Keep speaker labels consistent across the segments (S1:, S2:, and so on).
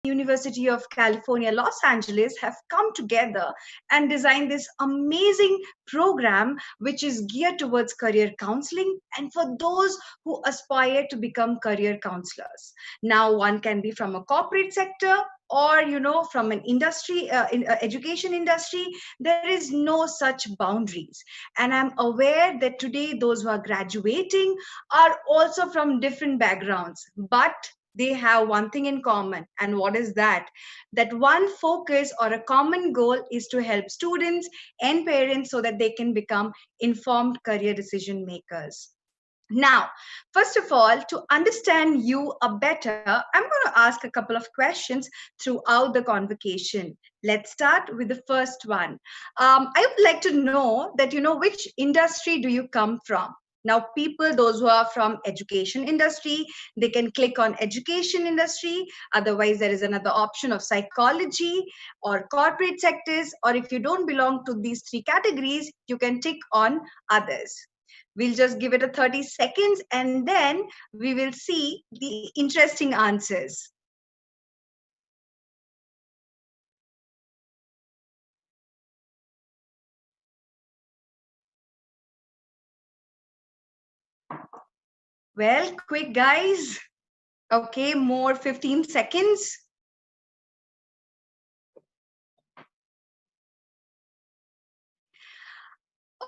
S1: University of California, Los Angeles have come together and designed this amazing program which is geared towards career counseling and for those who aspire to become career counselors. Now, one can be from a corporate sector or from an industry education industry. There is no such boundaries, and I'm aware that today those who are graduating are also from different backgrounds, but they have one thing in common. And what is that? That one focus or a common goal is to help students and parents so that they can become informed career decision makers. Now, first of all, to understand you a better, I'm going to ask a couple of questions throughout the convocation. Let's start with the first one. I would like to know that, which industry do you come from? Now, people, those who are from education industry, they can click on education industry. Otherwise, there is another option of psychology or corporate sectors. Or if you don't belong to these three categories, you can tick on others. We'll just give it a 30 seconds and then we will see the interesting answers. Well, quick guys. Okay, more 15 seconds.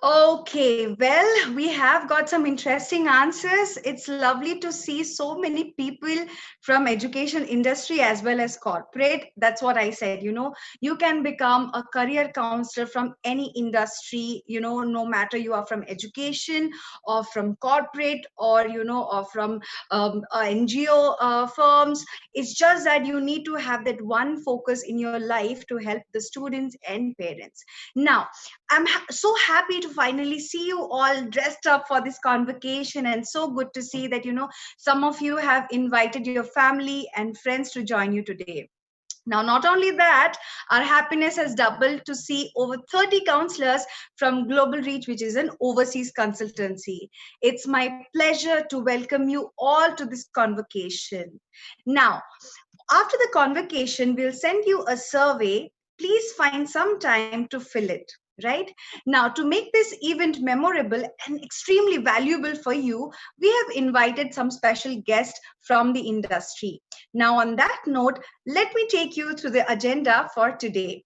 S1: Okay, well, we have got some interesting answers. It's lovely to see so many people from education industry as well as corporate. That's what I said, you can become a career counselor from any industry, no matter you are from education or from corporate or, or from NGO firms. It's just that you need to have that one focus in your life to help the students and parents. Now, I'm so happy to finally see you all dressed up for this convocation, and so good to see that, some of you have invited your family and friends to join you today. Now, not only that, our happiness has doubled to see over 30 counselors from Global Reach, which is an overseas consultancy. It's my pleasure to welcome you all to this convocation. Now, after the convocation, we'll send you a survey. Please find some time to fill it. Right now, to make this event memorable and extremely valuable for you, we have invited some special guests from the industry. Now, on that note, let me take you through the agenda for today.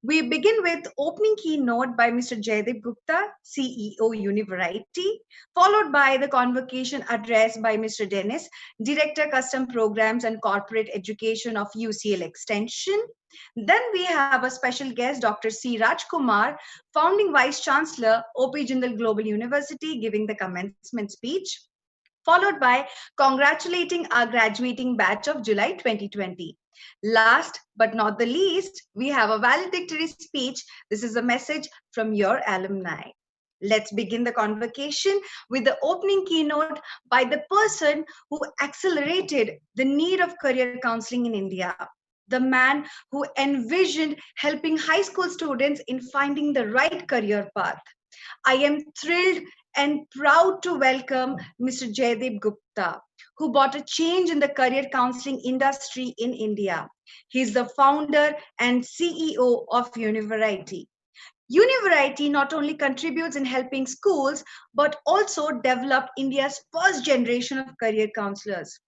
S1: We begin with opening keynote by Mr. Jaydeep Gupta, CEO, Univariety, followed by the convocation address by Mr. Dennis, Director, Custom Programs and Corporate Education of UCLA Extension. Then we have a special guest, Dr. C. Rajkumar, Founding Vice Chancellor, OP Jindal Global University, giving the commencement speech, followed by congratulating our graduating batch of July 2020. Last but not the least, we have a valedictory speech. This is a message from your alumni. Let's begin the convocation with the opening keynote by the person who accelerated the need of career counseling in India, the man who envisioned helping high school students in finding the right career path. I am thrilled and proud to welcome Mr. Jaydeep Gupta, who brought a change in the career counseling industry in India. He is the founder and CEO of Univariety. Univariety not only contributes in helping schools, but also developed India's first generation of career counselors.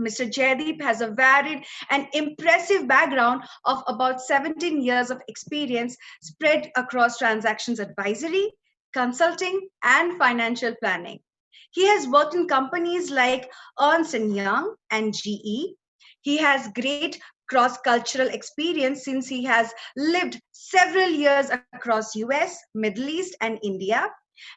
S1: Mr. Jaydeep has a varied and impressive background of about 17 years of experience spread across transactions advisory, consulting, and financial planning. He has worked in companies like Ernst & Young and GE. He has great cross-cultural experience since he has lived several years across US, Middle East, and India.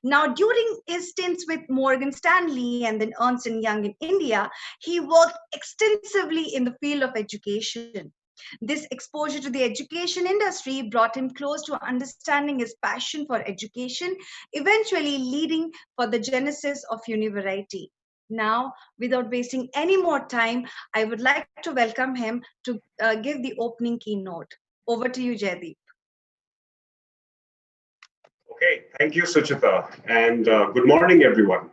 S1: Now, during his stints with Morgan Stanley and then Ernst & Young in India, he worked extensively in the field of education. This exposure to the education industry brought him close to understanding his passion for education, eventually leading for the genesis of Univariety. Now, without wasting any more time, I would like to welcome him to give the opening keynote. Over to you, Jaydeep.
S2: Okay, thank you, Suchita, and good morning, everyone.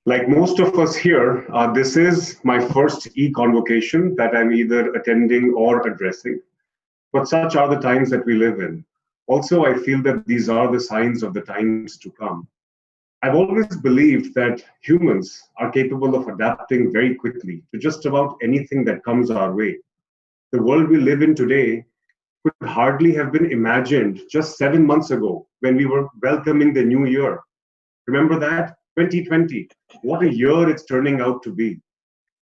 S2: Like most of us here, this is my first e-convocation that I'm either attending or addressing. But such are the times that we live in. Also, I feel that these are the signs of the times to come. I've always believed that humans are capable of adapting very quickly to just about anything that comes our way. The world we live in today could hardly have been imagined just 7 months ago when we were welcoming the new year. Remember that? 2020. What a year it's turning out to be.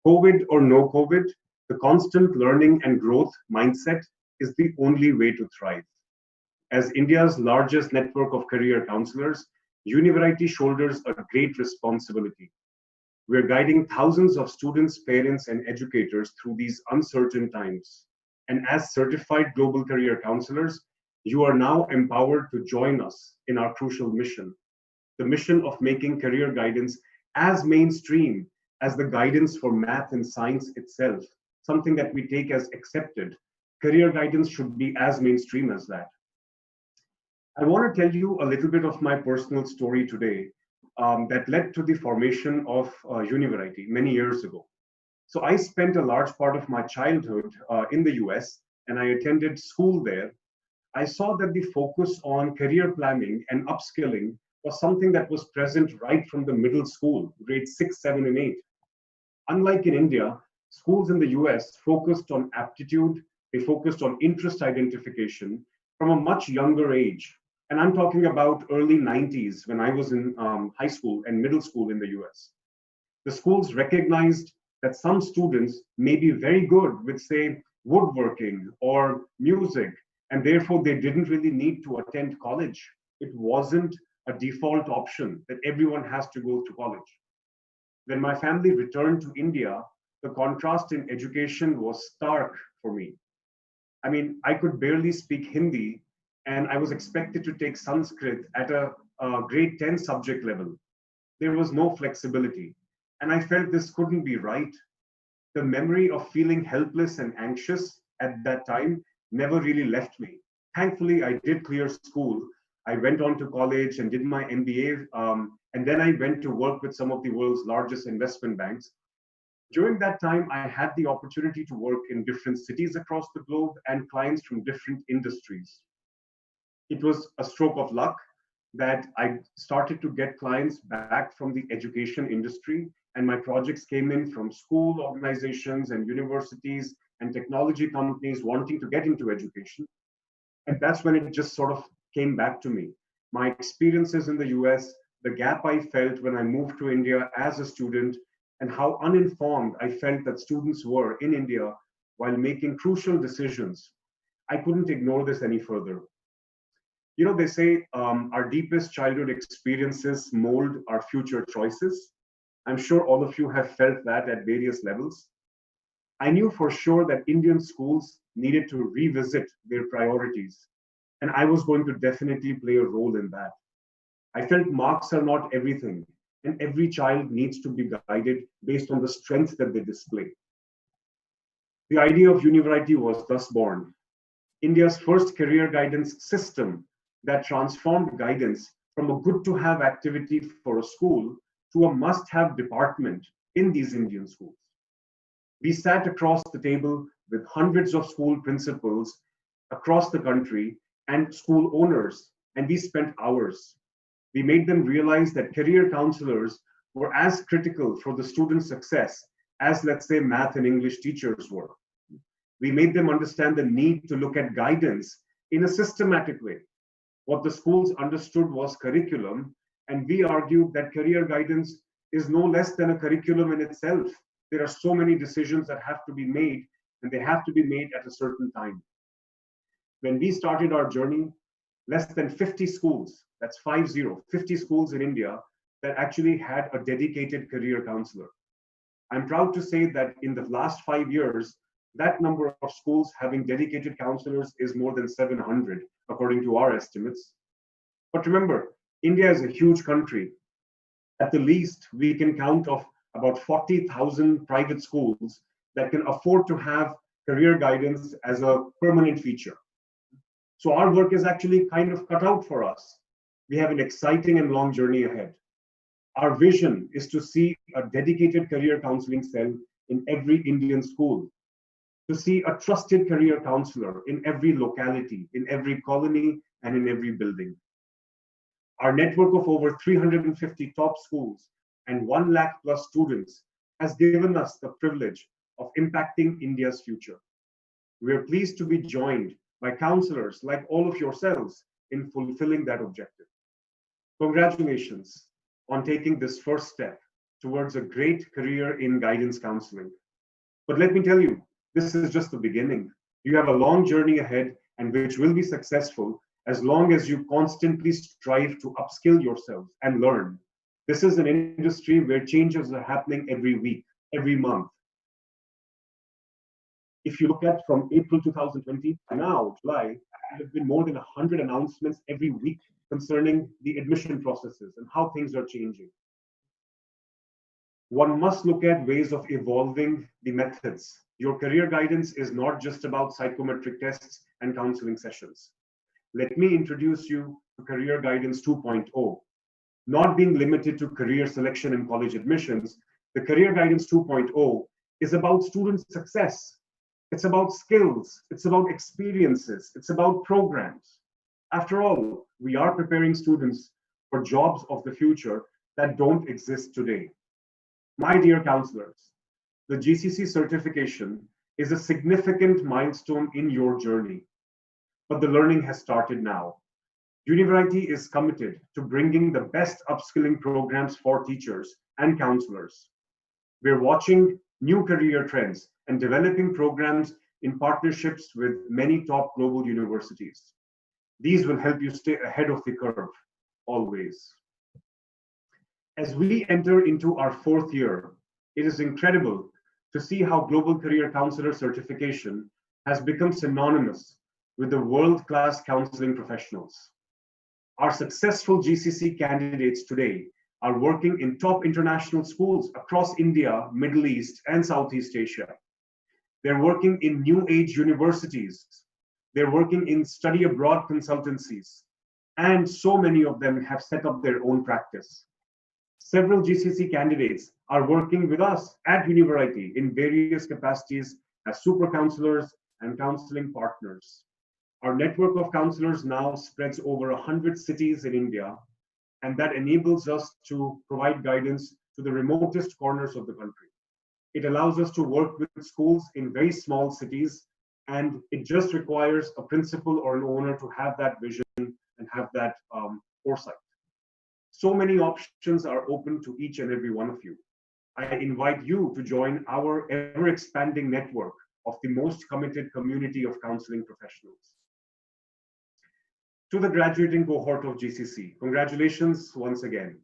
S2: COVID or no COVID, the constant learning and growth mindset is the only way to thrive. As India's largest network of career counselors, Univariety shoulders a great responsibility. We're guiding thousands of students, parents, and educators through these uncertain times. And as certified global career counselors, you are now empowered to join us in our crucial mission, the mission of making career guidance as mainstream as the guidance for math and science itself, something that we take as accepted. Career guidance should be as mainstream as that. I want to tell you a little bit of my personal story today that led to the formation of Univariety many years ago. So I spent a large part of my childhood in the US and I attended school there. I saw that the focus on career planning and upskilling was something that was present right from the middle school, grades 6, 7, and 8. Unlike in India, schools in the US focused on aptitude, they focused on interest identification from a much younger age. And I'm talking about early 90s when I was in high school and middle school in the US. The schools recognized that some students may be very good with, say, woodworking or music, and therefore they didn't really need to attend college. It wasn't a default option that everyone has to go to college. When my family returned to India, the contrast in education was stark for me. I mean, I could barely speak Hindi, and I was expected to take Sanskrit at a grade 10 subject level. There was no flexibility, and I felt this couldn't be right. The memory of feeling helpless and anxious at that time never really left me. Thankfully, I did clear school. I went on to college and did my MBA, and then I went to work with some of the world's largest investment banks. During that time, I had the opportunity to work in different cities across the globe and clients from different industries. It was a stroke of luck that I started to get clients back from the education industry, and my projects came in from school organizations and universities and technology companies wanting to get into education. And that's when it just sort of came back to me. My experiences in the US, the gap I felt when I moved to India as a student, and how uninformed I felt that students were in India while making crucial decisions. I couldn't ignore this any further. You know, they say our deepest childhood experiences mold our future choices. I'm sure all of you have felt that at various levels. I knew for sure that Indian schools needed to revisit their priorities, and I was going to definitely play a role in that. I felt marks are not everything, and every child needs to be guided based on the strength that they display. The idea of Univariety was thus born, India's first career guidance system that transformed guidance from a good to have activity for a school to a must have department in these Indian schools. We sat across the table with hundreds of school principals across the country and school owners, and we spent hours. We made them realize that career counselors were as critical for the student success as, let's say, math and English teachers were. We made them understand the need to look at guidance in a systematic way. What the schools understood was curriculum, and we argued that career guidance is no less than a curriculum in itself. There are so many decisions that have to be made, and they have to be made at a certain time. When we started our journey, less than 50 schools, that's 50 schools in India that actually had a dedicated career counselor. I'm proud to say that in the last 5 years, that number of schools having dedicated counselors is more than 700, according to our estimates. But remember, India is a huge country. At the least, we can count of about 40,000 private schools that can afford to have career guidance as a permanent feature. So our work is actually kind of cut out for us. We have an exciting and long journey ahead. Our vision is to see a dedicated career counseling cell in every Indian school, to see a trusted career counselor in every locality, in every colony, and in every building. Our network of over 350 top schools and 1 lakh plus students has given us the privilege of impacting India's future. We are pleased to be joined by counselors like all of yourselves in fulfilling that objective. Congratulations on taking this first step towards a great career in guidance counseling. But let me tell you, this is just the beginning. You have a long journey ahead, and which will be successful as long as you constantly strive to upskill yourselves and learn. This is an industry where changes are happening every week, every month. If you look at from April 2020 to now, July, there have been more than 100 announcements every week concerning the admission processes and how things are changing. One must look at ways of evolving the methods. Your career guidance is not just about psychometric tests and counseling sessions. Let me introduce you to Career Guidance 2.0. Not being limited to career selection and college admissions, the Career Guidance 2.0 is about student success. It's about skills, it's about experiences, it's about programs. After all, we are preparing students for jobs of the future that don't exist today. My dear counselors, the GCC certification is a significant milestone in your journey, but the learning has started now. University is committed to bringing the best upskilling programs for teachers and counselors. We're watching new career trends and developing programs in partnerships with many top global universities. These will help you stay ahead of the curve, always. As we enter into our 4th year, it is incredible to see how Global Career Counsellor Certification has become synonymous with the world-class counseling professionals. Our successful GCC candidates today are working in top international schools across India, Middle East, and Southeast Asia. They're working in new age universities. They're working in study abroad consultancies. And so many of them have set up their own practice. Several GCC candidates are working with us at University in various capacities as super counselors and counseling partners. Our network of counselors now spreads over 100 cities in India, and that enables us to provide guidance to the remotest corners of the country. It allows us to work with schools in very small cities, and it just requires a principal or an owner to have that vision and have that foresight. So many options are open to each and every one of you. I invite you to join our ever-expanding network of the most committed community of counseling professionals. To the graduating cohort of GCC, congratulations once again.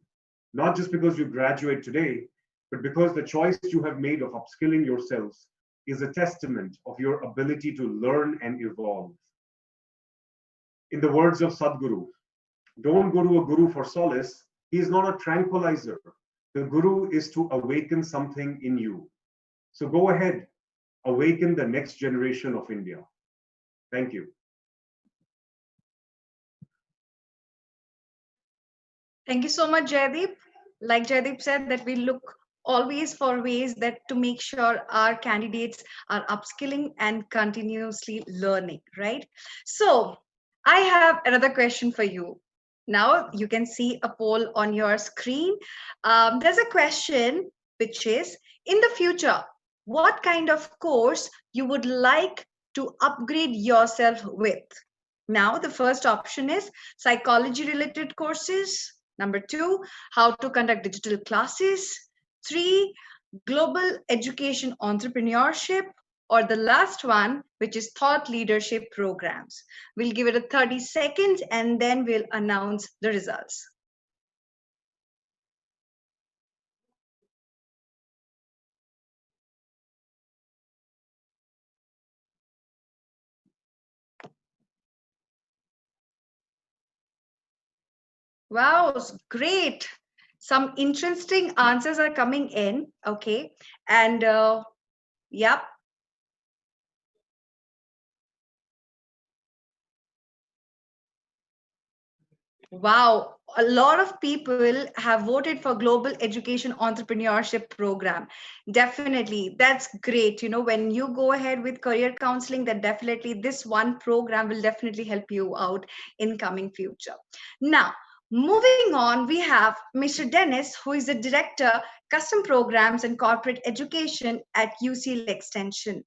S2: Not just because you graduate today, but because the choice you have made of upskilling yourselves is a testament of your ability to learn and evolve. In the words of Sadhguru, don't go to a guru for solace. He is not a tranquilizer. The guru is to awaken something in you. So go ahead, awaken the next generation of India. Thank you.
S1: Thank you so much, Jaideep. Like Jaideep said, that we look always for ways that to make sure our candidates are upskilling and continuously learning, right? So I have another question for you. Now you can see a poll on your screen. There's a question which is, in the future, what kind of course you would like to upgrade yourself with? Now, the first option is psychology related courses. Number 2, how to conduct digital classes. 3, global education entrepreneurship. Or the last one, which is thought leadership programs. We'll give it a 30 seconds and then we'll announce the results. Wow, great. Some interesting answers are coming in. Okay. And yep. Wow, a lot of people have voted for Global Education Entrepreneurship Program. Definitely, that's great. When you go ahead with career counseling, then definitely this one program will definitely help you out in coming future. Now, moving on, we have Mr. Dennis, who is the Director, Custom Programs and Corporate Education at UCLA Extension.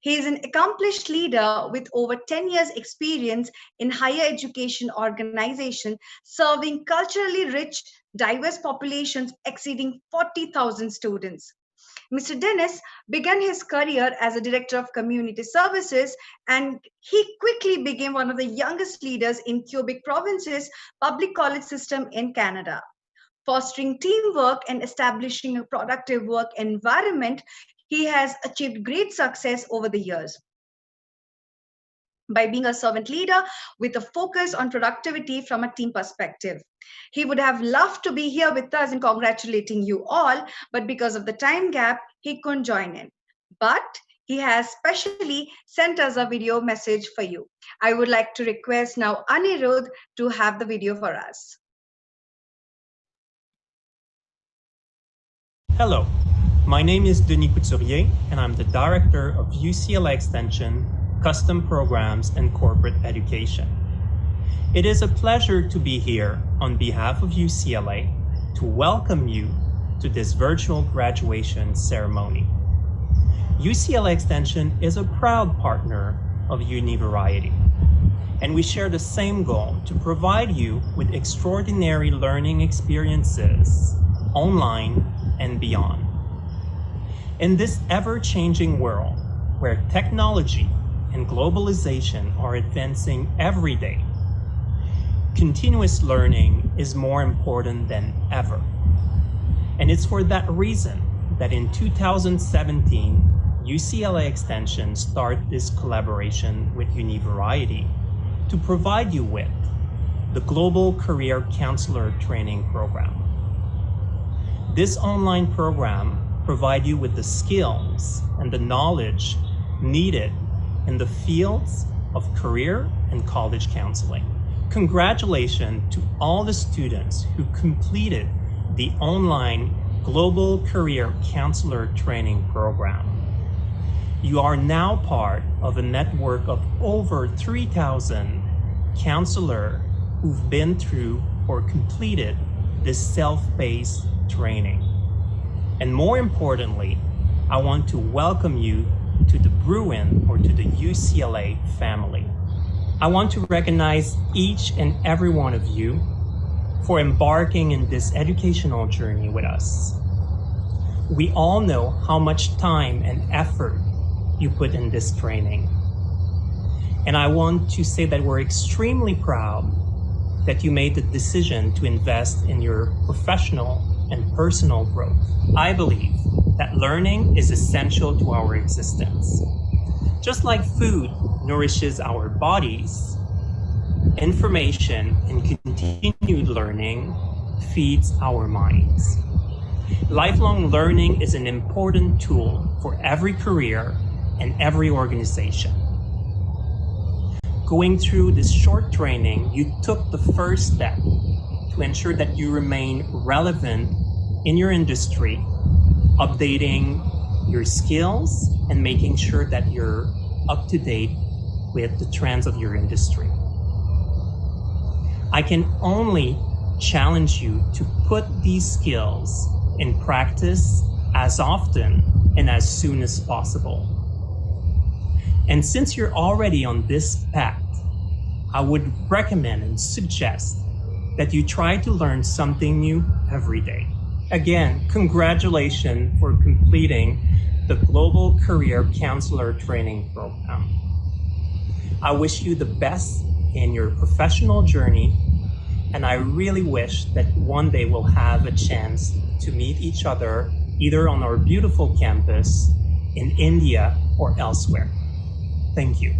S1: He is an accomplished leader with over 10 years experience in higher education organization serving culturally rich, diverse populations exceeding 40,000 students. Mr. Dennis began his career as a director of community services, and he quickly became one of the youngest leaders in Quebec province's public college system in Canada. Fostering teamwork and establishing a productive work environment, he has achieved great success over the years by being a servant leader with a focus on productivity from a team perspective. He would have loved to be here with us and congratulating you all, but because of the time gap, he couldn't join in. But he has specially sent us a video message for you. I would like to request now Anirudh to have the video for us.
S3: Hello, my name is Denis Couturier, and I'm the Director of UCLA Extension, Custom Programs and Corporate Education. It is a pleasure to be here on behalf of UCLA to welcome you to this virtual graduation ceremony. UCLA Extension is a proud partner of Univariety, and we share the same goal to provide you with extraordinary learning experiences online and beyond. In this ever-changing world where technology and globalization are advancing every day, continuous learning is more important than ever. And it's for that reason that in 2017, UCLA Extension started this collaboration with Univariety to provide you with the Global Career Counselor Training Program. This online program provides you with the skills and the knowledge needed in the fields of career and college counseling. Congratulations to all the students who completed the online Global Career Counselor Training Program. You are now part of a network of over 3,000 counselors who've been through or completed this self-paced training. And more importantly, I want to welcome you to the Bruin or to the UCLA family. I want to recognize each and every one of you for embarking in this educational journey with us. We all know how much time and effort you put in this training. And I want to say that we're extremely proud that you made the decision to invest in your professional and personal growth. I believe that learning is essential to our existence. Just like food nourishes our bodies, information and continued learning feeds our minds. Lifelong learning is an important tool for every career and every organization. Going through this short training, you took the first step to ensure that you remain relevant in your industry, updating your skills and making sure that you're up to date with the trends of your industry. I can only challenge you to put these skills in practice as often and as soon as possible. And since you're already on this path, I would recommend and suggest that you try to learn something new every day. Again, congratulations for completing the Global Career Counselor Training Program. I wish you the best in your professional journey, and I really wish that one day we'll have a chance to meet each other either on our beautiful campus in India or elsewhere. Thank you.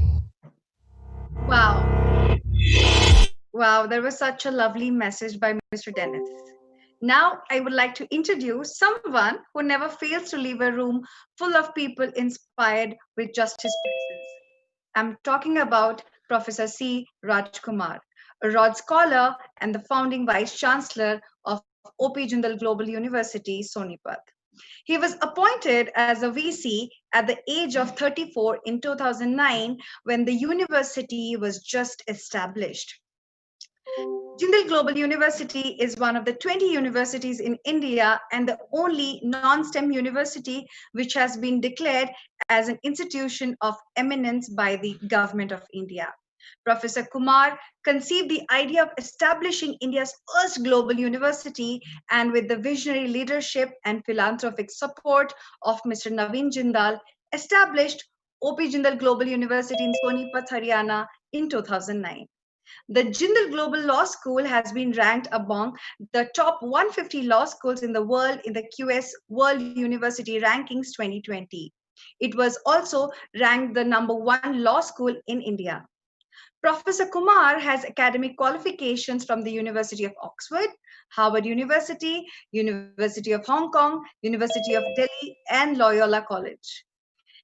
S1: Wow. Wow, that was such a lovely message by Mr. Dennis. Now, I would like to introduce someone who never fails to leave a room full of people inspired with just his presence. I'm talking about Professor C. Rajkumar, a Rhodes Scholar, and the founding Vice Chancellor of OP Jindal Global University, Sonipat. He was appointed as a VC at the age of 34 in 2009 when the university was just established. Jindal Global University is one of the 20 universities in India and the only non-STEM university which has been declared as an institution of eminence by the Government of India. Professor Kumar conceived the idea of establishing India's first global university, and with the visionary leadership and philanthropic support of Mr. Naveen Jindal, established OP Jindal Global University in Sonipat, Haryana in 2009. The Jindal Global Law School has been ranked among the top 150 law schools in the world in the QS World University Rankings 2020. It was also ranked the #1 law school in India. Professor Kumar has academic qualifications from the University of Oxford, Harvard University, University of Hong Kong, University of Delhi, and Loyola College.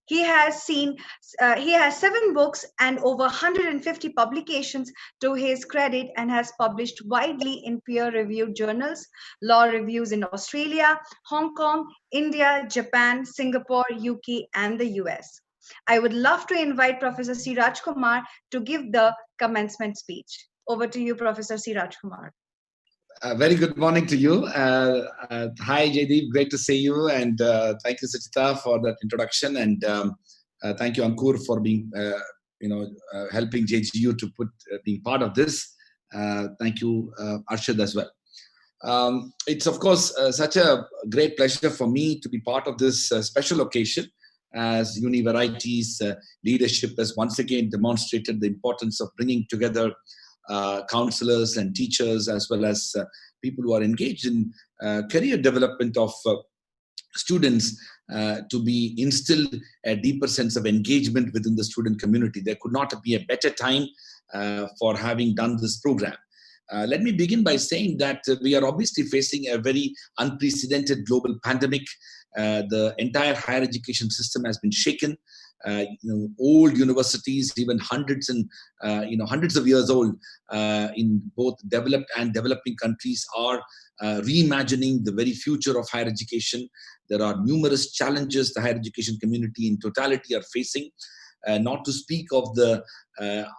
S1: He has 7 books and over 150 publications to his credit and has published widely in peer-reviewed journals, law reviews in Australia, Hong Kong, India, Japan, Singapore, UK, and the US. I would love to invite Professor C. Rajkumar to give the commencement speech. Over to you, Professor C. Rajkumar.
S4: Very good morning to you. Hi, Jaydeep. Great to see you. And thank you, Suchita, for that introduction. And thank you, Ankur, for being, helping JGU to being part of this. Thank you, Arshad, as well. It's, of course, such a great pleasure for me to be part of this special occasion, as Univariety's leadership has once again demonstrated the importance of bringing together counselors and teachers, as well as people who are engaged in career development of students, to be instilled a deeper sense of engagement within the student community. There could not be a better time for having done this program. Let me begin by saying that we are obviously facing a very unprecedented global pandemic. The entire higher education system has been shaken. Old universities, even hundreds of years old, in both developed and developing countries, are reimagining the very future of higher education. There are numerous challenges the higher education community in totality are facing, not to speak of the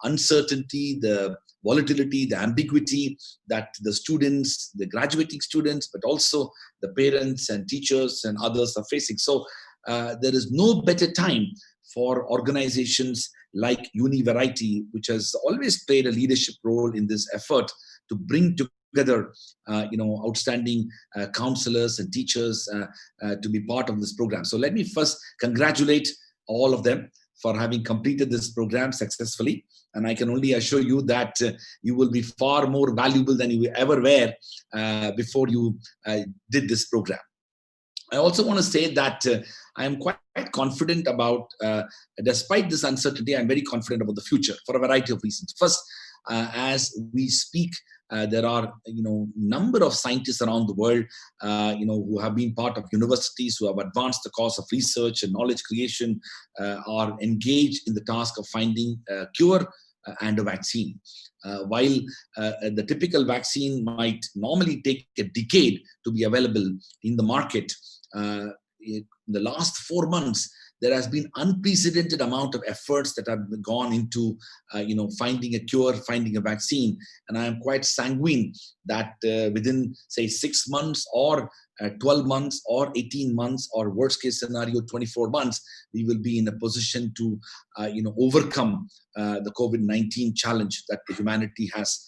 S4: uncertainty, the volatility, the ambiguity that the students, the graduating students, but also the parents and teachers and others are facing. So there is no better time for organizations like Univariety, which has always played a leadership role in this effort to bring together, outstanding counselors and teachers to be part of this program. So let me first congratulate all of them for having completed this program successfully. And I can only assure you that you will be far more valuable than you ever were before you did this program. I also want to say that I am quite confident about, despite this uncertainty, I'm very confident about the future for a variety of reasons. First, as we speak, there are, number of scientists around the world, who have been part of universities, who have advanced the cause of research and knowledge creation, are engaged in the task of finding a cure and a vaccine. While the typical vaccine might normally take a decade to be available in the market, in the last 4 months, there has been unprecedented amount of efforts that have gone into, finding a cure, finding a vaccine. And I am quite sanguine that within, say, 6 months or 12 months or 18 months or worst case scenario, 24 months, we will be in a position to, overcome the COVID-19 challenge that the humanity has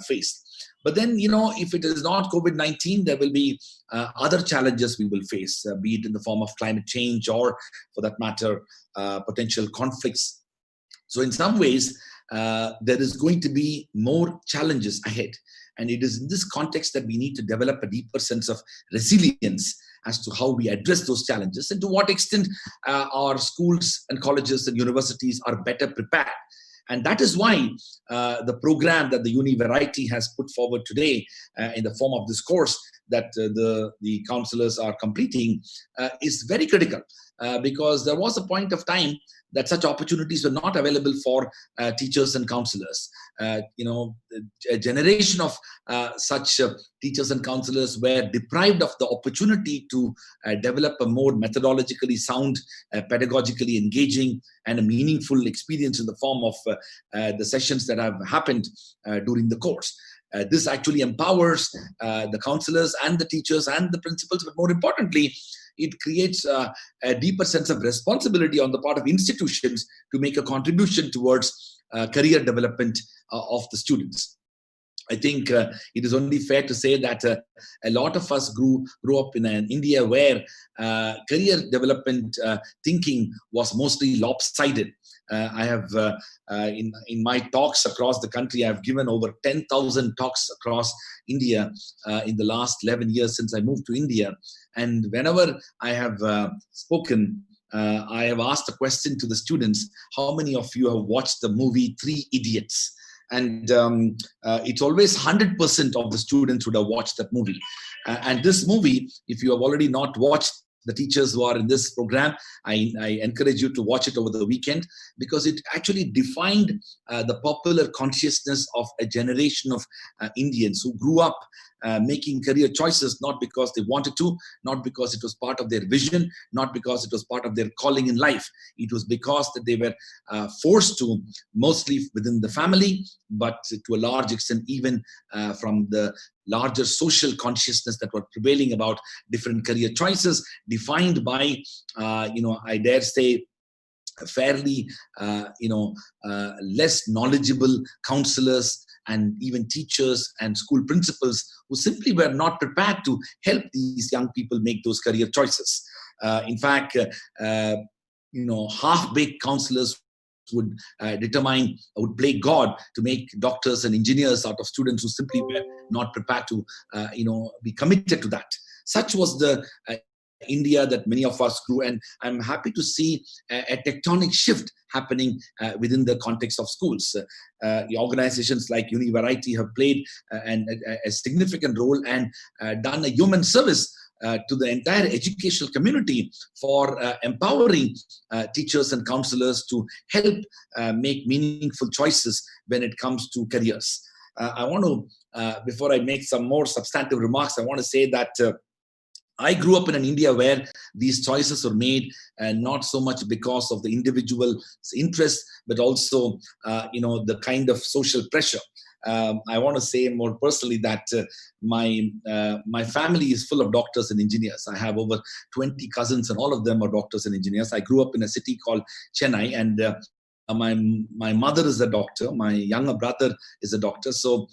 S4: faced. But then, if it is not COVID-19, there will be other challenges we will face, be it in the form of climate change or, for that matter, potential conflicts. So in some ways, there is going to be more challenges ahead. And it is in this context that we need to develop a deeper sense of resilience as to how we address those challenges and to what extent our schools and colleges and universities are better prepared. And that is why the program that the Univariety has put forward today in the form of this course that the counselors are completing is very critical, because there was a point of time that such opportunities were not available for teachers and counselors. A generation of such teachers and counselors were deprived of the opportunity to develop a more methodologically sound, pedagogically engaging, and a meaningful experience in the form of the sessions that have happened during the course. This actually empowers the counselors and the teachers and the principals, but more importantly, it creates a deeper sense of responsibility on the part of institutions to make a contribution towards career development of the students. I think it is only fair to say that a lot of us grew up in an India where career development thinking was mostly lopsided. I have, in my talks across the country, I've given over 10,000 talks across India in the last 11 years since I moved to India. And whenever I have spoken, I have asked a question to the students: how many of you have watched the movie Three Idiots? And it's always 100% of the students would have watched that movie. And this movie, if you have already not watched, the teachers who are in this program, I encourage you to watch it over the weekend, because it actually defined the popular consciousness of a generation of Indians who grew up making career choices, not because they wanted to, not because it was part of their vision, not because it was part of their calling in life. It was because that they were forced to, mostly within the family, but to a large extent even from the larger social consciousness that were prevailing about different career choices, defined by, I dare say, fairly, less knowledgeable counselors and even teachers and school principals who simply were not prepared to help these young people make those career choices. In fact, half-baked counselors would play God to make doctors and engineers out of students who simply were not prepared to, be committed to that. Such was the India that many of us grew, and I'm happy to see a tectonic shift happening within the context of schools. Organizations like Univariety have played a significant role and done a human service to the entire educational community for empowering teachers and counselors to help make meaningful choices when it comes to careers. I want to, before I make some more substantive remarks, I want to say that I grew up in an India where these choices were made not so much because of the individual's interest, but also, the kind of social pressure. I want to say more personally that my family is full of doctors and engineers. I have over 20 cousins, and all of them are doctors and engineers. I grew up in a city called Chennai, and my mother is a doctor. My younger brother is a doctor. So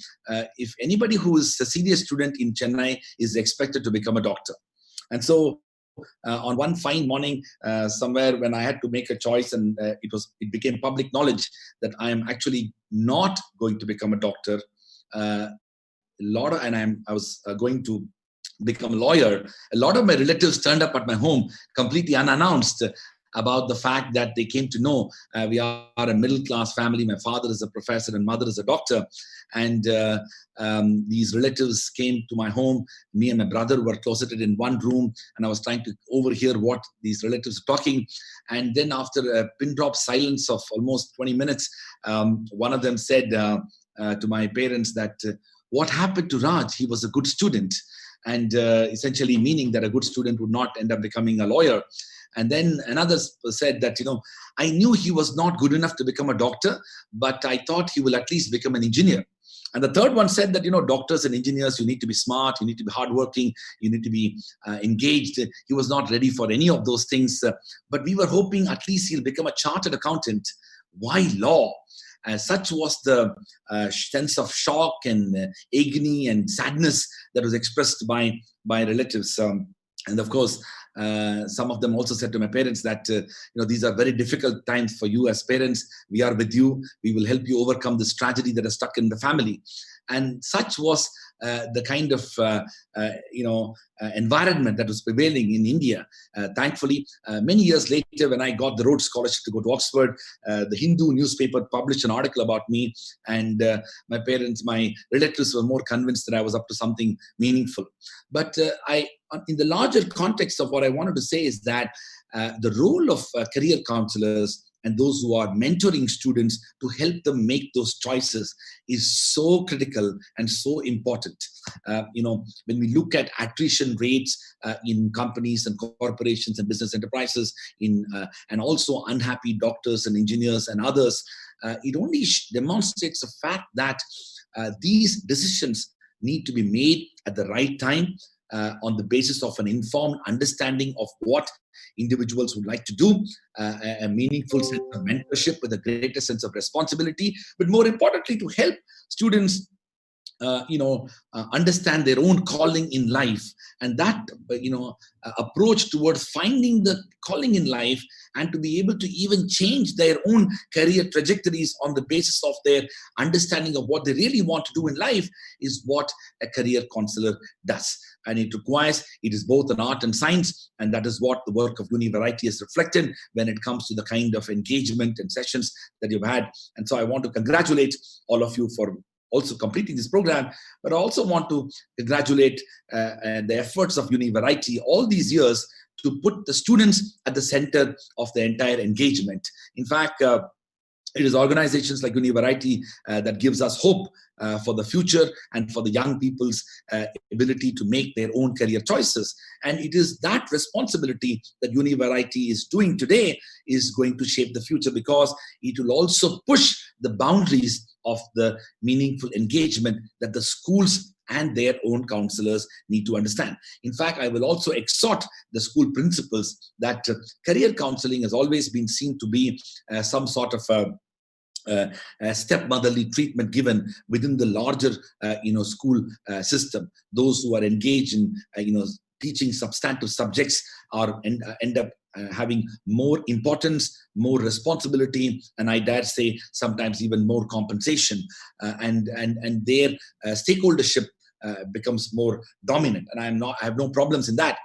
S4: if anybody who is a senior student in Chennai is expected to become a doctor. And so on one fine morning, somewhere when I had to make a choice, and it became public knowledge that I am actually not going to become a doctor. I was going to become a lawyer. A lot of my relatives turned up at my home completely unannounced about the fact that they came to know we are a middle-class family. My father is a professor and mother is a doctor. And these relatives came to my home. Me and my brother were closeted in one room, and I was trying to overhear what these relatives were talking. And then after a pin-drop silence of almost 20 minutes, one of them said to my parents that, what happened to Raj? He was a good student. And essentially meaning that a good student would not end up becoming a lawyer. And then another said that, I knew he was not good enough to become a doctor, but I thought he will at least become an engineer. And the third one said that, doctors and engineers, you need to be smart, you need to be hardworking, you need to be engaged. He was not ready for any of those things. But we were hoping at least he'll become a chartered accountant. Why law? Such was the sense of shock and agony and sadness that was expressed by relatives. And of course, some of them also said to my parents that, these are very difficult times for you as parents. We are with you. We will help you overcome this tragedy that is stuck in the family. And such was the kind of, environment that was prevailing in India. Thankfully, many years later, when I got the Rhodes Scholarship to go to Oxford, the Hindu newspaper published an article about me, and my relatives were more convinced that I was up to something meaningful. But in the larger context of what I wanted to say is that the role of career counselors and those who are mentoring students to help them make those choices is so critical and so important. When we look at attrition rates in companies and corporations and business enterprises, and also unhappy doctors and engineers and others, it only demonstrates the fact that these decisions need to be made at the right time, on the basis of an informed understanding of what individuals would like to do, a meaningful sense of mentorship with a greater sense of responsibility, but more importantly, to help students understand their own calling in life, and that approach towards finding the calling in life, and to be able to even change their own career trajectories on the basis of their understanding of what they really want to do in life, is what a career counselor does. And it is both an art and science, and that is what the work of Univariety has reflected when it comes to the kind of engagement and sessions that you've had. And so I want to congratulate all of you for also completing this program, but I also want to congratulate the efforts of Univariety all these years to put the students at the center of the entire engagement. In fact, it is organizations like Univariety that gives us hope for the future and for the young people's ability to make their own career choices. And it is that responsibility that Univariety is doing today is going to shape the future, because it will also push the boundaries of the meaningful engagement that the schools and their own counselors need to understand. In fact, I will also exhort the school principals that career counseling has always been seen to be some sort of a stepmotherly treatment given within the larger school system. Those who are engaged in teaching substantive subjects end up having more importance, more responsibility, and I dare say sometimes even more compensation, and their stakeholdership becomes more dominant. And I have no problems in that.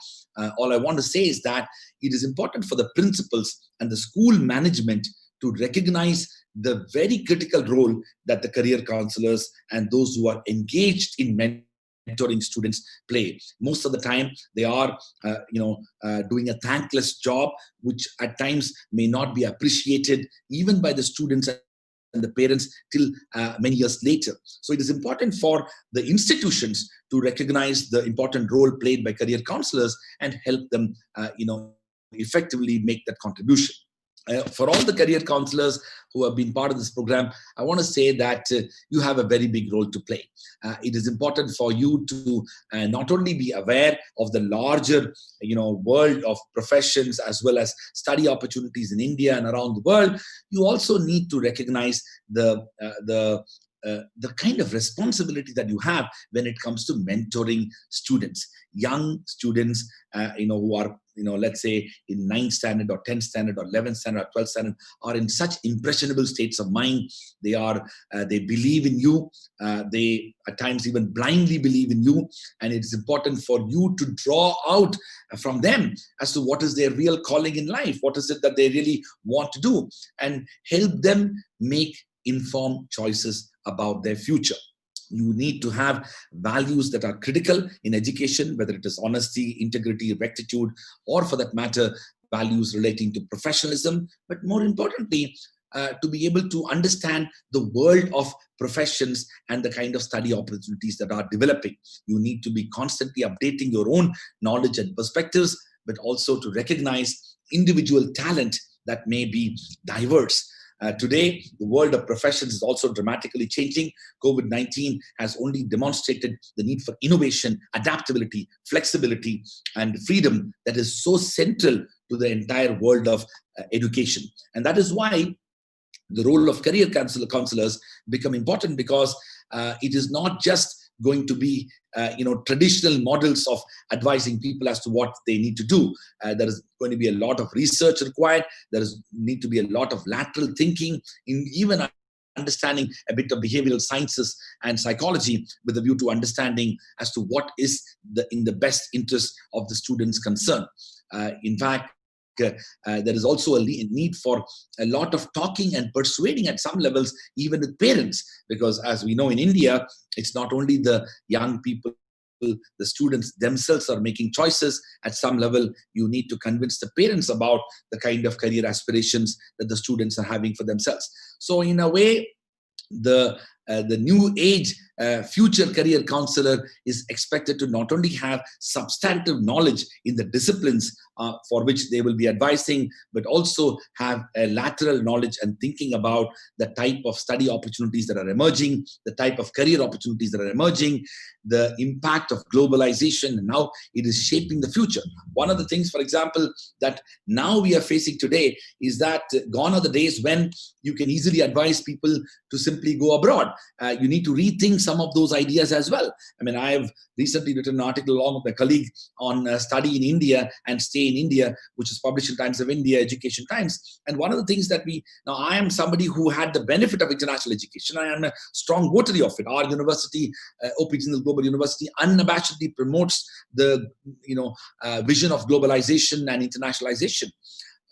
S4: All I want to say is that it is important for the principals and the school management to recognize the very critical role that the career counselors and those who are engaged in mentoring students play. Most of the time, they are, doing a thankless job, which at times may not be appreciated even by the students and the parents till many years later. So it is important for the institutions to recognize the important role played by career counselors and help them, effectively make that contribution. For all the career counselors who have been part of this program, I want to say that you have a very big role to play. It is important for you to not only be aware of the larger, world of professions as well as study opportunities in India and around the world. You also need to recognize the kind of responsibility that you have when it comes to mentoring students, young students, who are, let's say in 9th standard or 10th standard or 11th standard or 12th standard, are in such impressionable states of mind. They believe in you. They at times even blindly believe in you. And it's important for you to draw out from them as to what is their real calling in life. What is it that they really want to do, and help them make informed choices about their future. You need to have values that are critical in education, whether it is honesty, integrity, rectitude, or for that matter, values relating to professionalism. But more importantly, to be able to understand the world of professions and the kind of study opportunities that are developing. You need to be constantly updating your own knowledge and perspectives, but also to recognize individual talent that may be diverse. Today, the world of professions is also dramatically changing. COVID-19 has only demonstrated the need for innovation, adaptability, flexibility, and freedom that is so central to the entire world of education. And that is why the role of career counselors become important, because it is not just going to be traditional models of advising people as to what they need to do. There is going to be a lot of research required. There is need to be a lot of lateral thinking, in even understanding a bit of behavioral sciences and psychology with a view to understanding as to what is in the best interest of the students concerned. In fact, there is also a need for a lot of talking and persuading at some levels, even with parents, because as we know in India, it's not only the young people the students themselves are making choices. At some level, you need to convince the parents about the kind of career aspirations that the students are having for themselves. So in a way, the new age future career counselor is expected to not only have substantive knowledge in the disciplines for which they will be advising, but also have a lateral knowledge and thinking about the type of study opportunities that are emerging, the type of career opportunities that are emerging, the impact of globalization and how it is shaping the future. One of the things, for example, that now we are facing today is that gone are the days when you can easily advise people to simply go abroad. You need to rethink some of those ideas as well. I mean, I have recently written an article along with my colleague on study in India and stay in India, which is published in Times of India, Education Times. And one of the things that now I am somebody who had the benefit of international education. I am a strong votary of it. Our university, OP Jindal Global University, unabashedly promotes the vision of globalization and internationalization.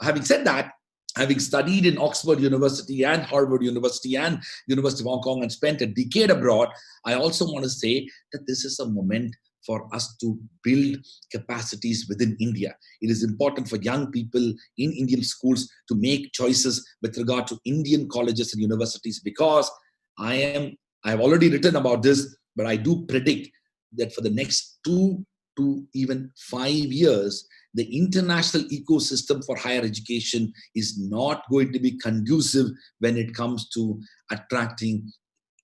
S4: Having said that, having studied in Oxford University and Harvard University and University of Hong Kong and spent a decade abroad, I also want to say that this is a moment for us to build capacities within India. It is important for young people in Indian schools to make choices with regard to Indian colleges and universities, because I have already written about this, but I do predict that for the next 2 to even 5 years, the international ecosystem for higher education is not going to be conducive when it comes to attracting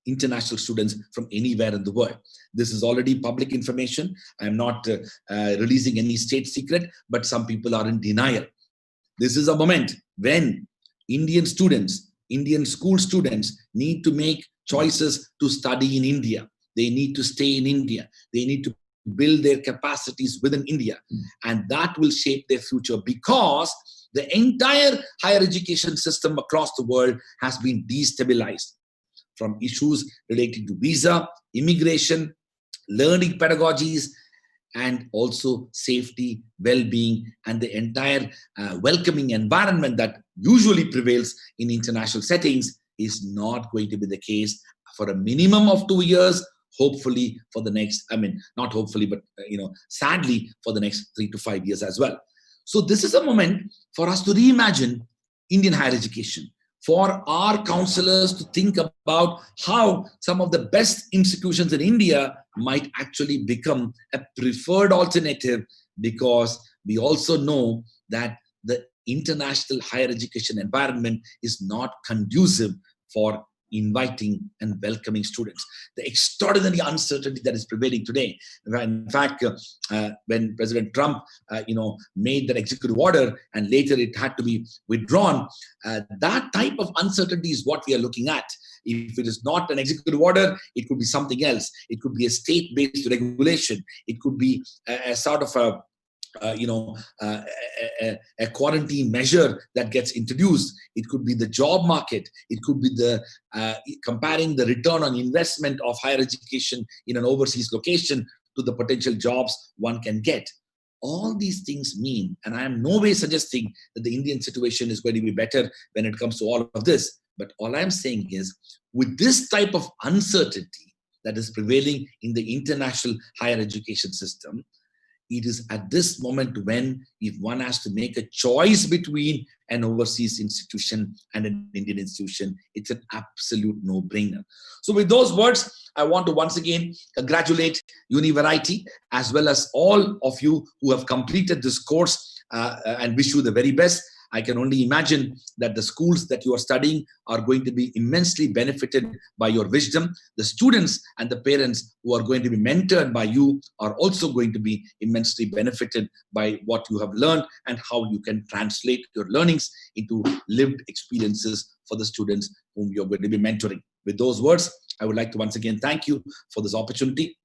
S4: international students from anywhere in the world. This is already public information. I'm not releasing any state secret, but some people are in denial. This is a moment when Indian students, Indian school students need to make choices to study in India. They need to stay in India. They need to build their capacities within India. And that will shape their future, because the entire higher education system across the world has been destabilized from issues relating to visa, immigration, learning pedagogies, and also safety, well-being, and the entire welcoming environment that usually prevails in international settings is not going to be the case for a minimum of 2 years. Hopefully for the next, not hopefully, but sadly for the next 3 to 5 years as well. So this is a moment for us to reimagine Indian higher education, for our counselors to think about how some of the best institutions in India might actually become a preferred alternative, because we also know that the international higher education environment is not conducive for inviting and welcoming students. The extraordinary uncertainty that is prevailing today. In fact, when President Trump, made that executive order and later it had to be withdrawn, that type of uncertainty is what we are looking at. If it is not an executive order, it could be something else. It could be a state-based regulation. It could be a sort of a quarantine measure that gets introduced. It could be the job market. It could be the comparing the return on investment of higher education in an overseas location to the potential jobs one can get. All these things mean, and I am no way suggesting that the Indian situation is going to be better when it comes to all of this. But all I'm saying is, with this type of uncertainty that is prevailing in the international higher education system, it is at this moment when, if one has to make a choice between an overseas institution and an Indian institution, it's an absolute no-brainer. So with those words, I want to once again congratulate Univariety as well as all of you who have completed this course and wish you the very best. I can only imagine that the schools that you are studying are going to be immensely benefited by your wisdom. The students and the parents who are going to be mentored by you are also going to be immensely benefited by what you have learned and how you can translate your learnings into lived experiences for the students whom you're going to be mentoring. With those words, I would like to once again thank you for this opportunity.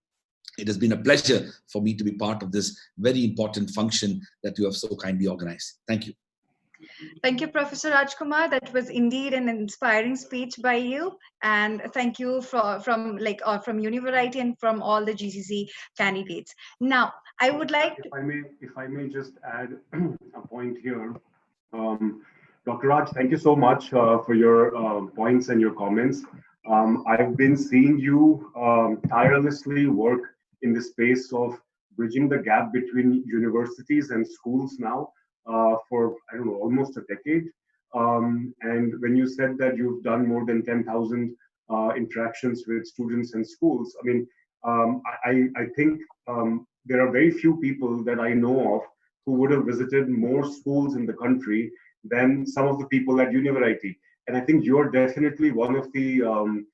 S4: It has been a pleasure for me to be part of this very important function that you have so kindly organized. Thank you.
S1: Thank you, Professor Rajkumar. That was indeed an inspiring speech by you, and thank you from Univariety and from all the GCC candidates. Now, I would like,
S2: if I may just add a point here. Dr. Raj, thank you so much for your points and your comments. I've been seeing you tirelessly work in the space of bridging the gap between universities and schools now for, I don't know, almost a decade. And when you said that you've done more than 10,000 interactions with students and schools, I mean, I think there are very few people that I know of who would have visited more schools in the country than some of the people at University. And I think you're definitely one of the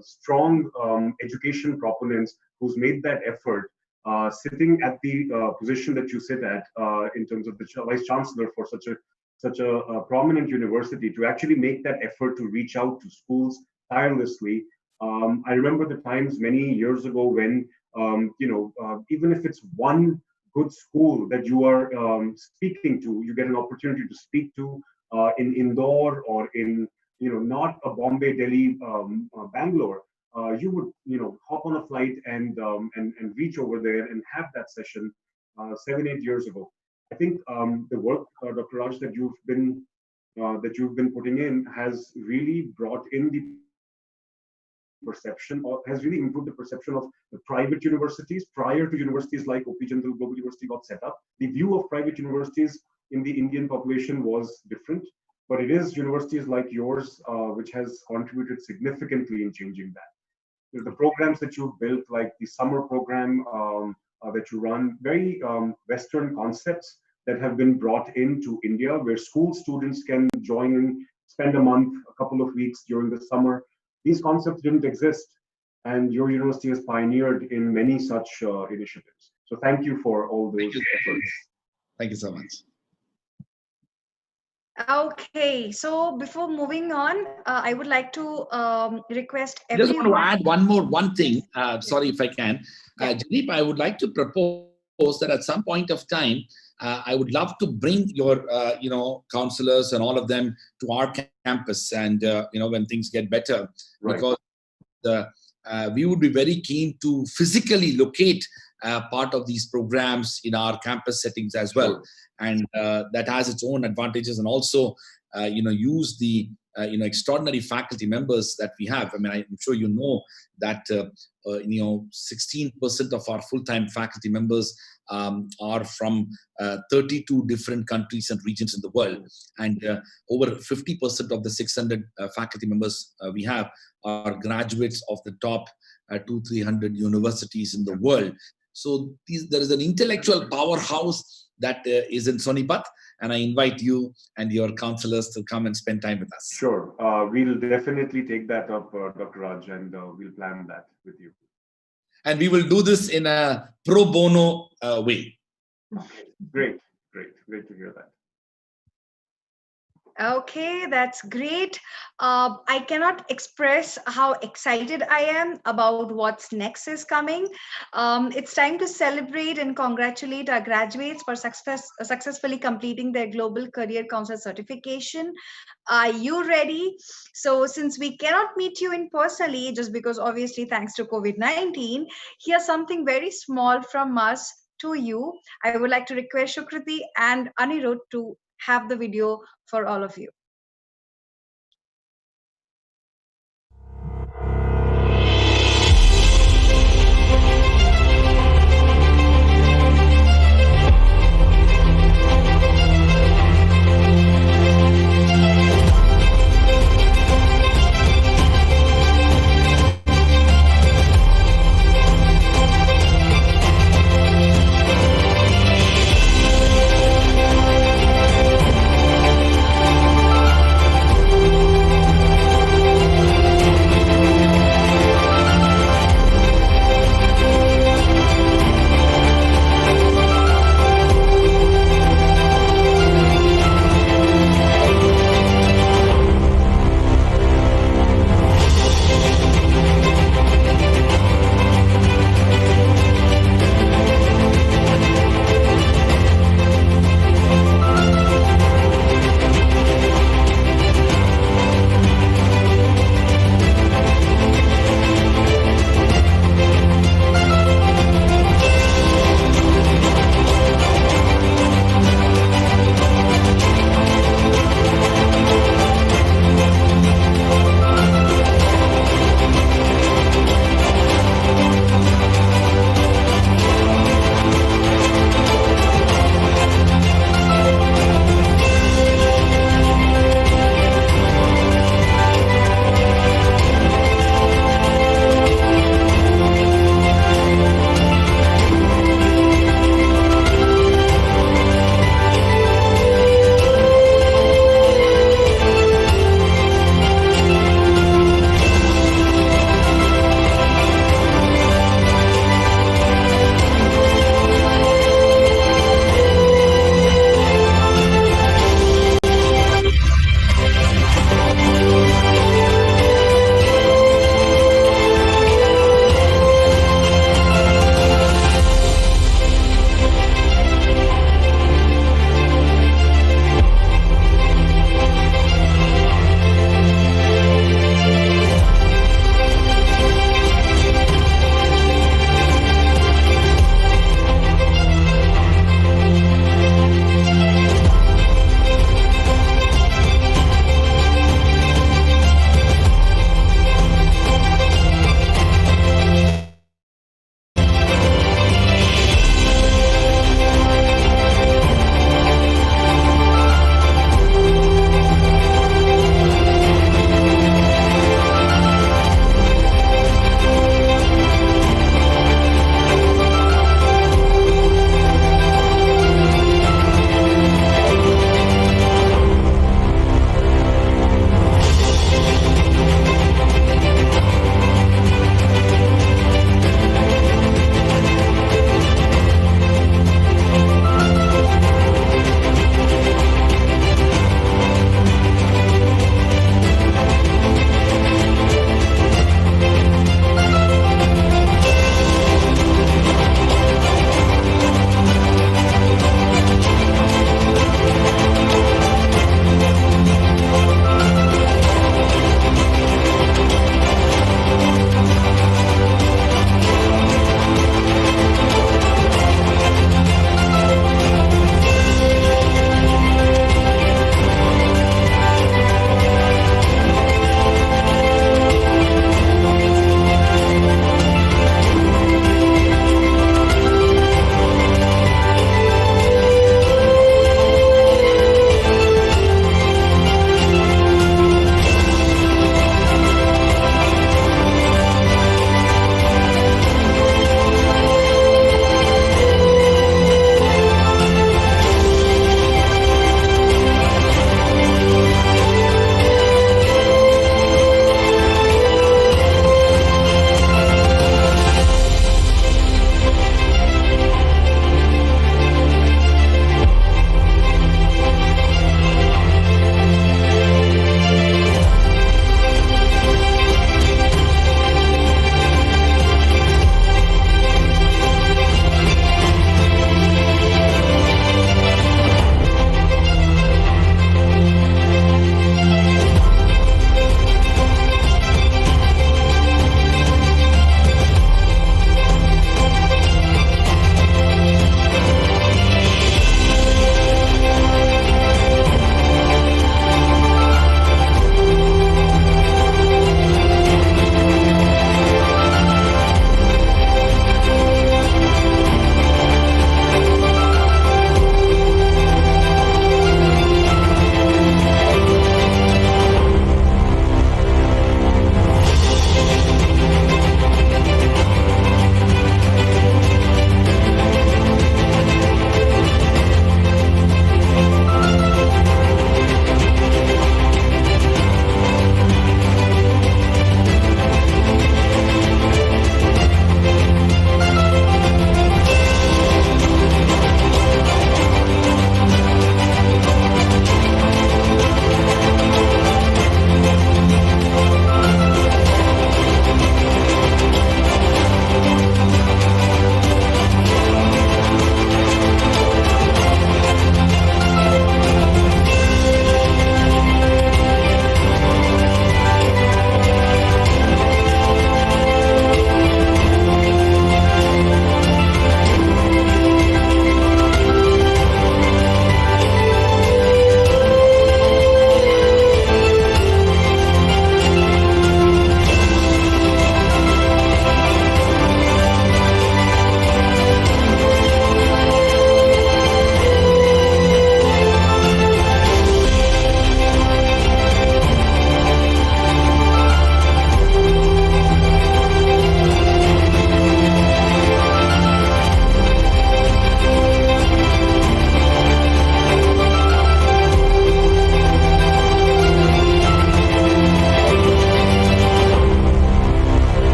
S2: strong education proponents who's made that effort, sitting at the position that you sit at in terms of the Vice Chancellor for such a prominent university, to actually make that effort to reach out to schools tirelessly. I remember the times many years ago when, even if it's one good school that you are speaking to, you get an opportunity to speak to in Indore or in, not a Bombay, Delhi, Bangalore, you would, hop on a flight and reach over there and have that session 7-8 years ago. I think the work, Dr. Raj, that you've been putting in has really brought in the perception, or has really improved the perception of the private universities. Prior to universities like O.P. Jindal Global University got set up, the view of private universities in the Indian population was different. But it is universities like yours which has contributed significantly in changing that. The programs that you've built, like the summer program that you run, very Western concepts that have been brought into India, where school students can join in, spend a month, a couple of weeks during the summer. These concepts didn't exist, and your university has pioneered in many such initiatives. So thank you for all those efforts.
S4: Thank you so much.
S1: Okay, so before moving on, I would like to request
S4: I just
S1: everyone.
S4: want to add one thing. Sorry if I can. Jaideep, I would like to propose that at some point of time, I would love to bring your, counselors and all of them to our campus, and when things get better,
S2: Right.
S4: Because we would be very keen to physically locate part of these programs in our campus settings as well,
S2: Sure.
S4: and that has its own advantages, and also use the extraordinary faculty members that we have. I mean, I'm sure you know that 16% of our full-time faculty members are from 32 different countries and regions in the world, and over 50% of the 600 faculty members we have are graduates of the top 200-300 universities in the world. So there is an intellectual powerhouse that is in Sonipat, and I invite you and your counselors to come and spend time with us.
S2: Sure. We'll definitely take that up, Dr. Raj, and we'll plan that with you.
S4: And we will do this in a pro bono way.
S2: Great to hear that.
S1: Okay, that's great. I cannot express how excited I am about what's next is coming. It's time to celebrate and congratulate our graduates for successfully completing their Global Career Counsellor Certification. Are you ready? So since we cannot meet you in personally, just because obviously thanks to COVID-19, here's something very small from us to you. I would like to request Shukriti and Anirudh to have the video for all of you.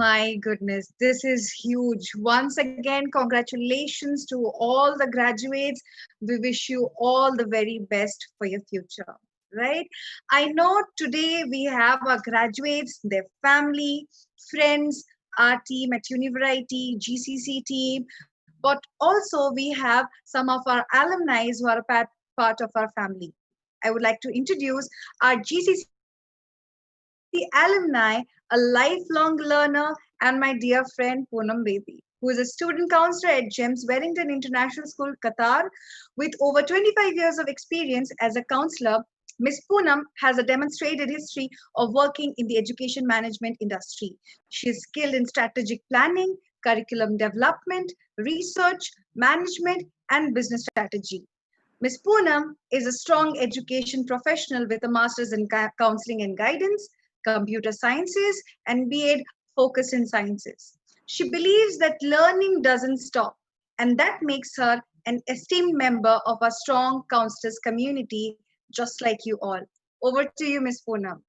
S1: my goodness, this is huge. Once again, congratulations to all the graduates. We wish you all the very best for your future, right? I know today we have our graduates, their family, friends, our team at Univariety, GCC team, but also we have some of our alumni who are part of our family. I would like to introduce our GCC alumni, a lifelong learner, and my dear friend Poonam Bedi, who is a student counselor at GEMS Wellington International School, Qatar. With over 25 years of experience as a counselor, Ms. Poonam has a demonstrated history of working in the education management industry. She is skilled in strategic planning, curriculum development, research, management, and business strategy. Ms. Poonam is a strong education professional with a master's in counseling and guidance, computer sciences, and B.Ed focused in sciences. She believes that learning doesn't stop, and that makes her an esteemed member of our strong counselors community, just like you all. Over to you, Ms. Poonam.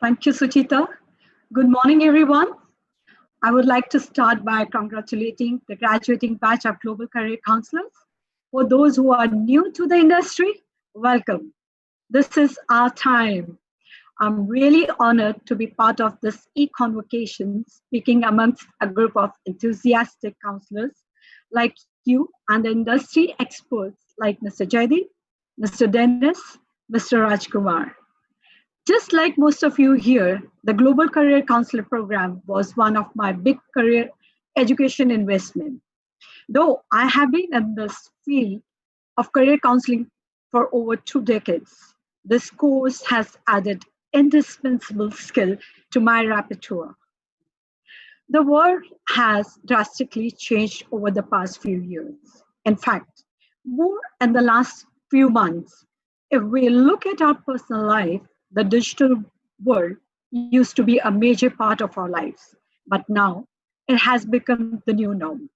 S5: Thank you, Suchita. Good morning, everyone. I would like to start by congratulating the graduating batch of Global Career Counselors. For those who are new to the industry, welcome. This is our time. I'm really honored to be part of this e-convocation, speaking amongst a group of enthusiastic counselors like you and the industry experts like Mr. Jaideep, Mr. Dennis, Mr. Rajkumar. Just like most of you here, the Global Career Counselor Program was one of my big career education investment. Though I have been in this field of career counseling for over 2 decades, this course has added indispensable skill to my repertoire. The world has drastically changed over the past few years. In fact, more in the last few months. If we look at our personal life, the digital world used to be a major part of our lives, but now it has become the new norm.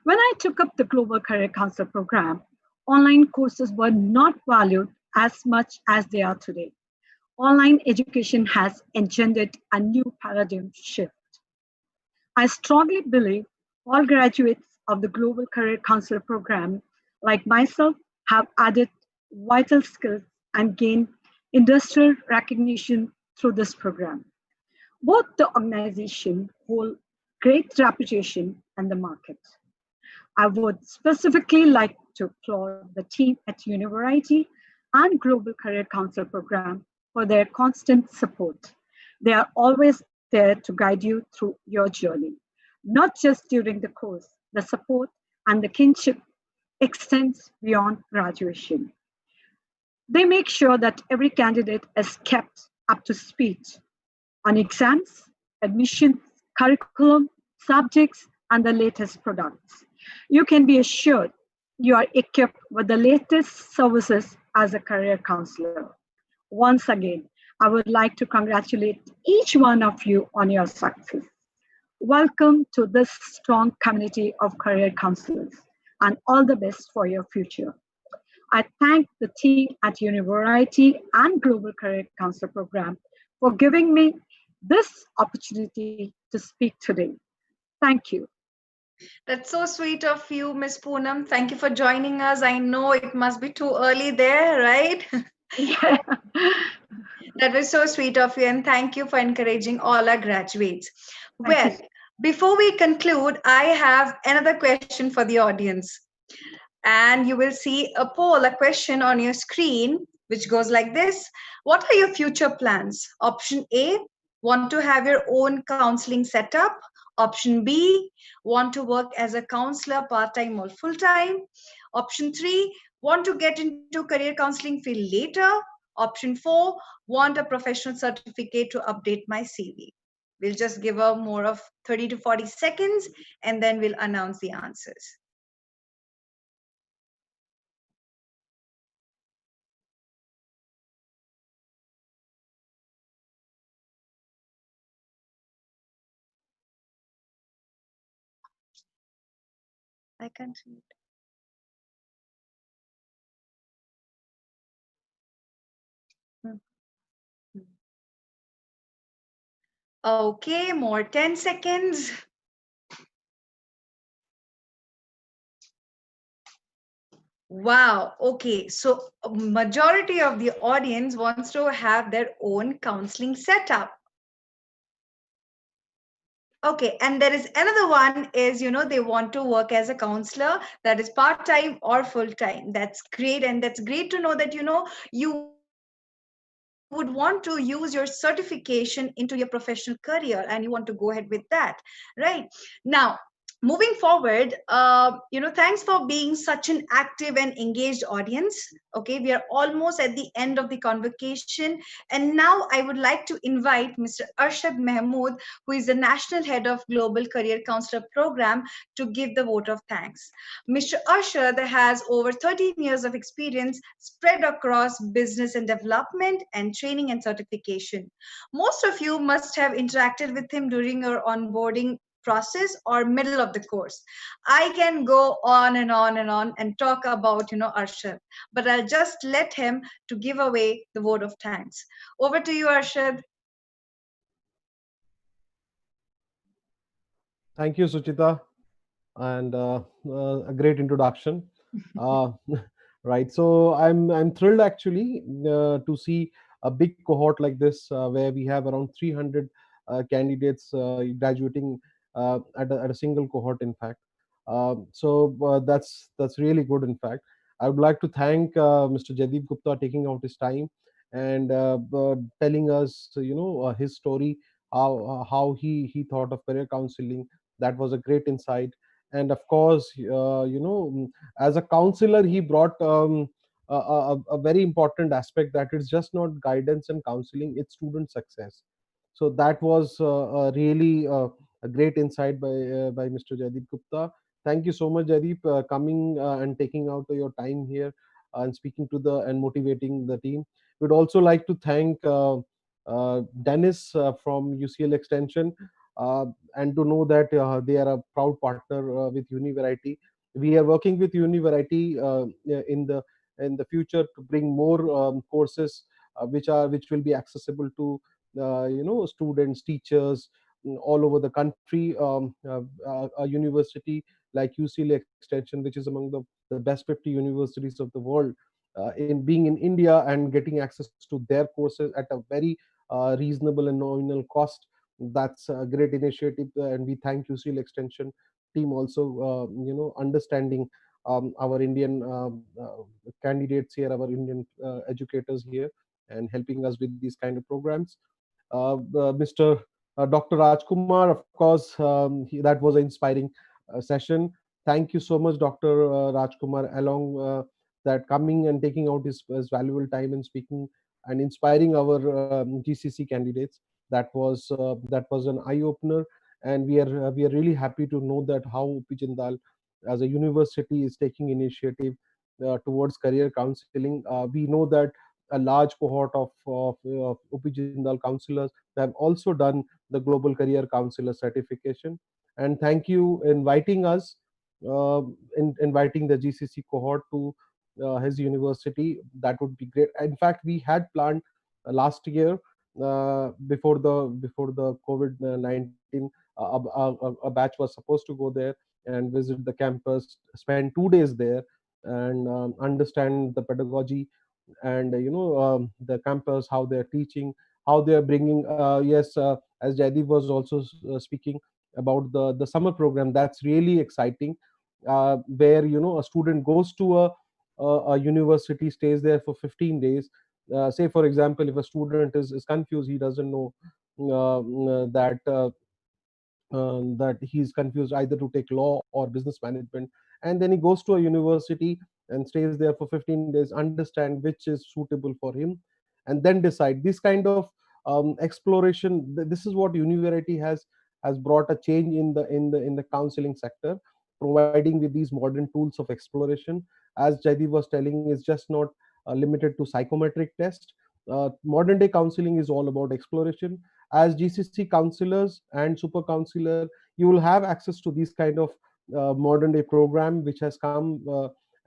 S5: When I took up the Global Career Counselor program, online courses were not valued as much as they are today. Online education has engendered a new paradigm shift. I strongly believe all graduates of the Global Career Counselor program, like myself, have added vital skills and gained industrial recognition through this program. Both the organization hold great reputation in the market. I would specifically like to applaud the team at Univariety and Global Career Counselor program for their constant support. They are always there to guide you through your journey, not just during the course. The support and the kinship extends beyond graduation. They make sure that every candidate is kept up to speed on exams, admissions, curriculum, subjects, and the latest products. You can be assured you are equipped with the latest services as a career counselor. Once again, I would like to congratulate each one of you on your success. Welcome to this strong community of career counselors and all the best for your future. I thank the team at Univariety and Global Career Counselor Program for giving me this opportunity to speak today. Thank you.
S1: That's so sweet of you, Miss Poonam. Thank you for joining us. I know it must be too early there, right?
S5: Yeah.
S1: That was so sweet of you, and thank you for encouraging all our graduates.
S5: Thank you.
S1: Well, before we conclude, I have another question for the audience. And you will see a poll, a question on your screen, which goes like this. What are your future plans? Option A, want to have your own counseling setup. Option B, want to work as a counselor part-time or full-time. Option 3, want to get into career counseling field later. Option 4, want a professional certificate to update my CV. We'll just give a more of 30 to 40 seconds, and then we'll announce the answers. I can't see it. Okay, more 10 seconds. Wow. Okay. So a majority of the audience wants to have their own counseling setup. Okay. And there is another one is, they want to work as a counselor that is part-time or full-time. That's great. And that's great to know that, you would want to use your certification into your professional career and you want to go ahead with that. Right. Now, moving forward, thanks for being such an active and engaged audience. Okay, we are almost at the end of the convocation, and now I would like to invite Mr. Arshad Mahmood, who is the national head of Global Career Counselor Program, to give the vote of thanks. Mr. Arshad has over 13 years of experience spread across business and development and training and certification. Most of you must have interacted with him during your onboarding process or middle of the course. I can go on and on and on and talk about, Arshad, but I'll just let him to give away the vote of thanks. Over to you, Arshad.
S6: Thank you, Suchita, and a great introduction. Uh, right, so I'm thrilled actually to see a big cohort like this, where we have around 300 candidates graduating at a single cohort. In fact, that's really good. In fact, I would like to thank Mr. Jaideep Gupta taking out his time and telling us, his story, how he thought of career counseling. That was a great insight. And of course, as a counselor, he brought a very important aspect, that it's just not guidance and counseling, it's student success. So that was really a great insight by Mr. Jaideep Gupta. Thank you so much, Jaideep, coming and taking out your time here and speaking to the and motivating the team. We'd also like to thank Dennis from UCL Extension, uh, and to know that they are a proud partner with Univariety. We are working with Univariety in the future to bring more courses which will be accessible to students, teachers all over the country. A university like UCLA Extension, which is among the best 50 universities of the world, in being in India and getting access to their courses at a very reasonable and nominal cost. That's a great initiative, and we thank UCL Extension team also, understanding our Indian candidates here, our Indian educators here, and helping us with these kind of programs. Mr. Dr. Rajkumar, of course, that was an inspiring session. Thank you so much, Dr. Rajkumar, along that coming and taking out his valuable time and speaking and inspiring our GCC candidates. That was an eye opener, and we are really happy to know that how UP Jindal as a university is taking initiative towards career counseling. We know that a large cohort of UP Jindal counselors have also done the Global Career Counselor Certification. And thank you inviting us, inviting the GCC cohort to his university. That would be great. In fact, we had planned last year, before the COVID-19, a batch was supposed to go there and visit the campus, spend 2 days there, and understand the pedagogy and the campus, how they're teaching, how they're bringing. Yes, as Jaideep was also speaking about the summer program, that's really exciting, where a student goes to a university, stays there for 15 days. Say for example, if a student is confused, he doesn't know that he's confused either to take law or business management, and then he goes to a university and stays there for 15 days, understand which is suitable for him, and then decide. This kind of exploration, this is what Univariety has brought a change in the counseling sector, providing with these modern tools of exploration. As Jaideep was telling, is just not limited to psychometric test. Modern day counseling is all about exploration. As GCC counselors and super counselor, you will have access to these kind of modern day program which has come,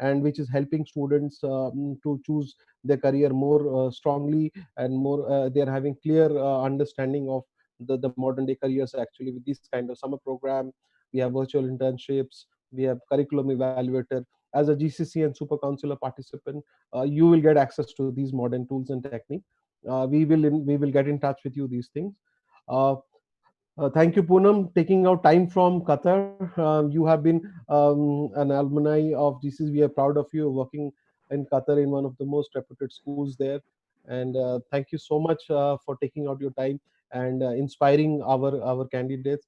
S6: and which is helping students to choose their career more strongly, and more they are having clear understanding of the modern day careers actually with these kind of summer program. We have virtual internships, we have curriculum evaluator. As a GCC and super counselor participant, you will get access to these modern tools and technique. We will get in touch with you these things. uh, Thank you, Poonam, taking out time from Qatar. You have been an alumni of GCC. We are proud of you working in Qatar in one of the most reputed schools there. And thank you so much for taking out your time and inspiring our candidates.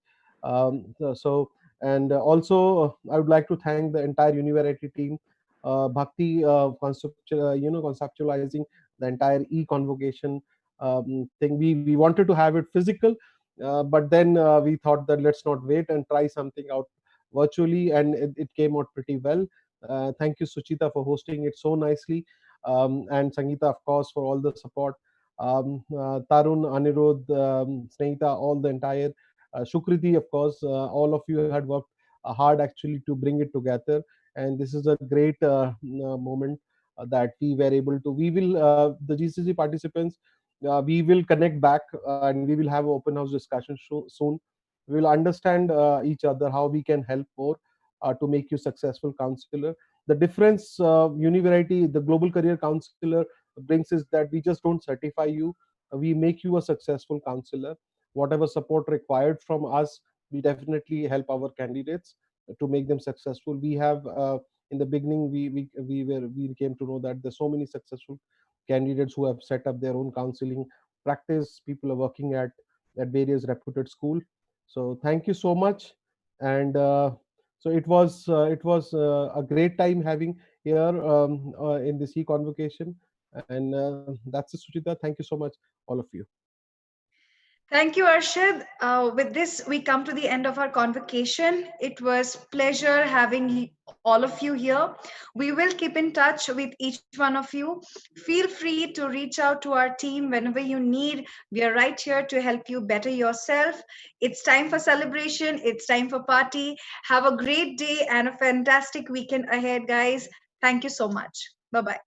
S6: And also, I would like to thank the entire university team, Bhakti, conceptualizing the entire e-convocation thing. We wanted to have it physical, but then we thought that let's not wait and try something out virtually, and it came out pretty well. Thank you, Suchita, for hosting it so nicely, and Sangeeta, of course, for all the support. Tarun, Anirudh, Snehita, all the entire Shukriti, of course, all of you had worked hard actually to bring it together, and this is a great moment that we were able to. We will the GCC participants, we will connect back and we will have an open house discussion soon. We will understand each other how we can help more to make you successful counselor. The difference Univariety, the Global Career Counselor brings is that we just don't certify you, we make you a successful counselor. Whatever support required from us, we definitely help our candidates to make them successful. We have in the beginning, we came to know that there's so many successful candidates who have set up their own counseling practice. People are working at various reputed school. So thank you so much. And so it was a great time having here in this e-convocation. And that's it, Suchita. Thank you so much, all of you.
S1: Thank you, Arshad. With this, we come to the end of our convocation. It was pleasure having all of you here. We will keep in touch with each one of you. Feel free to reach out to our team whenever you need. We are right here to help you better yourself. It's time for celebration. It's time for party. Have a great day and a fantastic weekend ahead, guys. Thank you so much. Bye-bye.